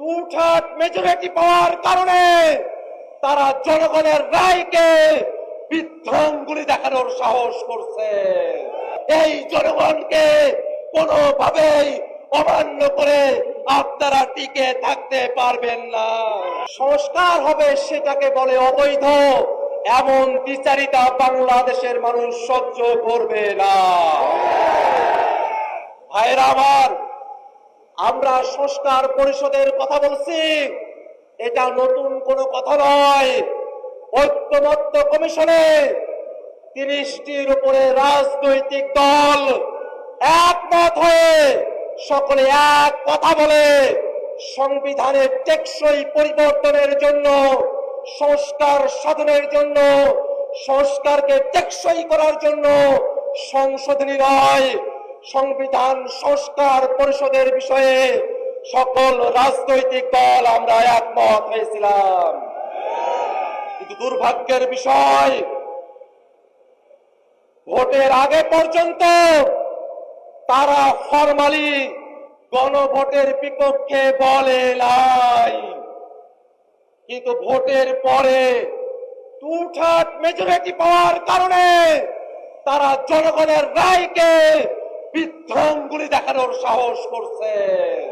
টুঠাট majority পাওয়ার কারণে তারা জনগণের রায়কে বিধ্বংগুলি দেখানোর সাহস করছে। এই জনগণকে কোনোভাবেই অমান্য করে আপনারা টিকে থাকতে পারবেন না। সংস্কার হবে সেটাকে বলে অবৈধ, এমন বিচারিতা বাংলাদেশের মানুষ সহ্য করবে না। ভাইরা আমার, আমরা সংস্কার পরিষদের কথা বলছি, এটা নতুন কোনো কথা নয়। ঐক্যমত্য কমিশনে ৩০টির উপরে রাজনৈতিক দল একমত হয়ে সকলে এক কথা বলে সংবিধানের টেকসই পরিবর্তনের জন্য, সংস্কার সাধনের জন্য, সংস্কারকে টেকসই করার জন্য সংশোধনী নয়, সংবিধান সংস্কার পরিষদের বিষয়ে সকল রাজনৈতিক দল আমরা একমত হয়েছিলাম। কিন্তু দুর্ভাগ্যের বিষয়, ভোটের আগে পর্যন্ত তারা ফরমালি গণভোটের বিপক্ষে বলে নাই, কিন্তু ভোটের পরে টুঠাট মেজরিটি পাওয়ার কারণে তারা জনগণের রায়কে বিধ্বংগুলি দেখানোর সাহস করছে।